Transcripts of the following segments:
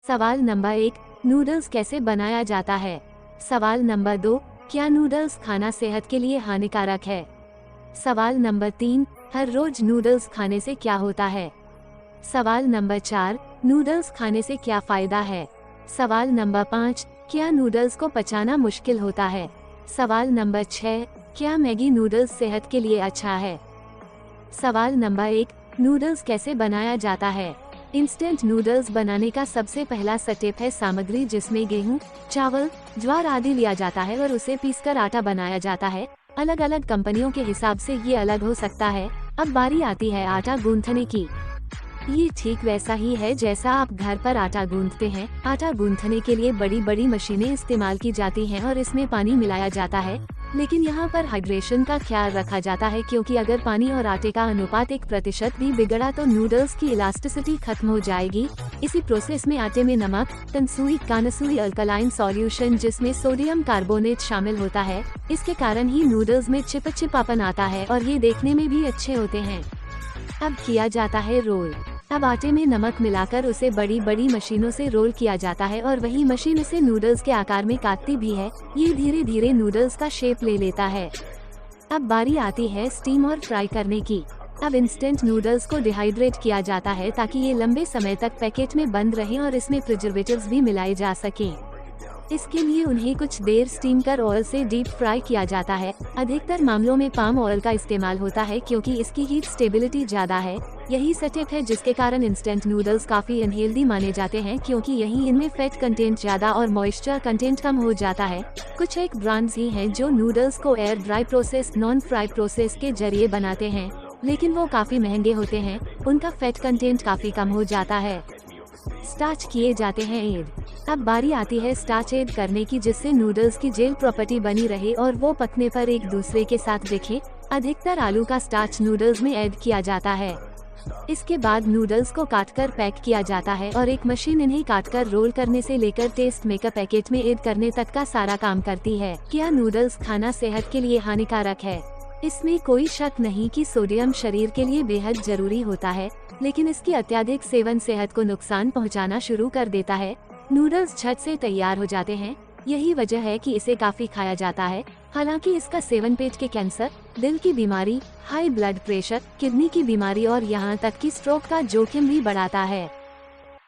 सवाल number 1, noodles कैसे बनाया जाता है। सवाल नंबर 2, क्या नूडल्स खाना सेहत के लिए हानिकारक है। सवाल नंबर 3, हर रोज नूडल्स खाने से क्या होता है। सवाल नंबर 4, नूडल्स खाने से क्या फायदा है। सवाल नंबर 5, क्या नूडल्स को पचाना मुश्किल होता है। सवाल नंबर 6, क्या मैगी नूडल्स सेहत के लिए अच्छा है। सवाल नंबर 1, नूडल्स कैसे बनाया जाता है। इंस्टेंट नूडल्स बनाने का सबसे पहला स्टेप है सामग्री, जिसमें गेहूं, चावल, ज्वार आदि लिया जाता है और उसे पीसकर आटा बनाया जाता है। अलग अलग कंपनियों के हिसाब से ये अलग हो सकता है। अब बारी आती है आटा गूंथने की। ये ठीक वैसा ही है जैसा आप घर पर आटा गूंथते हैं। आटा गूंथने के लिए बड़ी बड़ी मशीनें इस्तेमाल की जाती हैं और इसमें पानी मिलाया जाता है, लेकिन यहाँ पर हाइड्रेशन का ख्याल रखा जाता है, क्योंकि अगर पानी और आटे का अनुपात 1% भी बिगड़ा तो नूडल्स की इलास्टिसिटी खत्म हो जाएगी। इसी प्रोसेस में आटे में नमक, तनसुई कानसुई अल्कलाइन सॉल्यूशन जिसमें सोडियम कार्बोनेट शामिल होता है, इसके कारण ही नूडल्स में चिपचिपापन आता है और ये देखने में भी अच्छे होते हैं। अब किया जाता है रोल। अब आटे में नमक मिलाकर उसे बड़ी बड़ी मशीनों से रोल किया जाता है और वही मशीन इसे नूडल्स के आकार में काटती भी है। ये धीरे धीरे नूडल्स का शेप ले लेता है। अब बारी आती है स्टीम और फ्राई करने की। अब इंस्टेंट नूडल्स को डिहाइड्रेट किया जाता है ताकि ये लंबे समय तक पैकेट में बंद रहें और इसमें प्रिजर्वेटिव्स भी मिलाए जा सकें। इसके लिए उन्हें कुछ देर स्टीम कर ऑयल से डीप फ्राई किया जाता है। अधिकतर मामलों में पाम ऑयल का इस्तेमाल होता है क्योंकि इसकी हीट स्टेबिलिटी ज्यादा है। यही सेटअप है जिसके कारण इंस्टेंट नूडल्स काफी अनहेल्दी माने जाते हैं, क्योंकि यही इनमें फैट कंटेंट ज्यादा और मॉइस्चर कंटेंट कम हो जाता है। कुछ एक ब्रांड्स ही हैं जो नूडल्स को air dry process, non fry process के जरिए बनाते हैं, लेकिन वो काफी महंगे होते हैं। उनका फैट कंटेंट काफी कम हो जाता है। स्टार्च किए जाते हैं ऐड। अब बारी आती है स्टार्च ऐड करने की, जिससे नूडल्स की जेल प्रॉपर्टी बनी रहे और वो पकने पर एक दूसरे के साथ दिखे। अधिकतर आलू का स्टार्च नूडल्स में ऐड किया जाता है। इसके बाद नूडल्स को काटकर पैक किया जाता है और एक मशीन इन्हें काटकर रोल करने से लेकर टेस्ट मेकर पैकेट में ऐड करने तक का सारा काम करती है। क्या नूडल्स खाना सेहत के लिए हानिकारक है? इसमें कोई शक नहीं कि सोडियम शरीर के लिए बेहद जरूरी होता है, लेकिन इसकी अत्यधिक सेवन सेहत को नुकसान पहुंचाना शुरू कर देता है। नूडल्स झट से तैयार हो जाते हैं, यही वजह है कि इसे काफी खाया जाता है। हालांकि इसका सेवन पेट के कैंसर, दिल की बीमारी, हाई ब्लड प्रेशर, किडनी की बीमारी और यहाँ तक कि स्ट्रोक का जोखिम भी बढ़ाता है।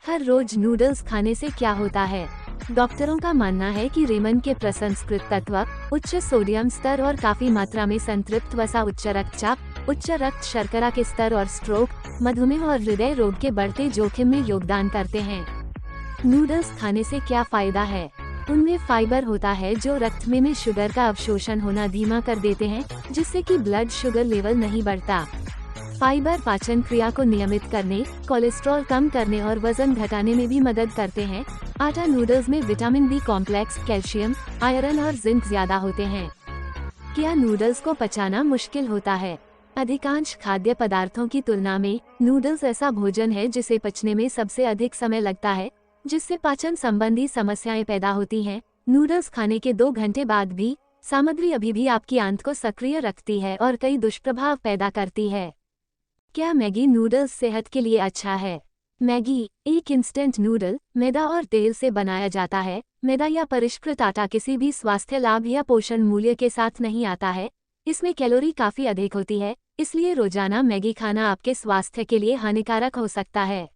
हर रोज नूडल्स खाने से क्या होता है? डॉक्टरों का मानना है कि रेमन के प्रसंस्कृत तत्व, उच्च सोडियम स्तर और काफी मात्रा में संतृप्त वसा उच्च रक्तचाप, उच्च रक्त शर्करा के स्तर और स्ट्रोक, मधुमेह और हृदय रोग के बढ़ते जोखिम में योगदान करते हैं। नूडल्स खाने से क्या फायदा है? उनमें फाइबर होता है जो रक्त में शुगर का अवशोषण होना धीमा कर देते हैं, जिससे कि ब्लड शुगर लेवल नहीं बढ़ता। फाइबर पाचन क्रिया को नियमित करने, कोलेस्ट्रॉल कम करने और वजन घटाने में भी मदद करते हैं। आटा नूडल्स में vitamin B complex, calcium, iron और जिंक ज्यादा होते हैं। क्या नूडल्स को पचाना मुश्किल होता है? अधिकांश खाद्य पदार्थों की तुलना में नूडल्स ऐसा भोजन है जिसे पचने में सबसे अधिक समय लगता है, जिससे पाचन संबंधी समस्याएं पैदा होती हैं। नूडल्स खाने के 2 घंटे बाद भी सामग्री अभी भी आपकी आंत को सक्रिय रखती है और कई दुष्प्रभाव पैदा करती है। क्या मैगी नूडल्स सेहत के लिए अच्छा है? मैगी एक इंस्टेंट नूडल मैदा और तेल से बनाया जाता है। मैदा या परिष्कृत आटा किसी भी स्वास्थ्य लाभ या पोषण मूल्य के साथ नहीं आता है। इसमें कैलोरी काफी अधिक होती है, इसलिए रोजाना मैगी खाना आपके स्वास्थ्य के लिए हानिकारक हो सकता है।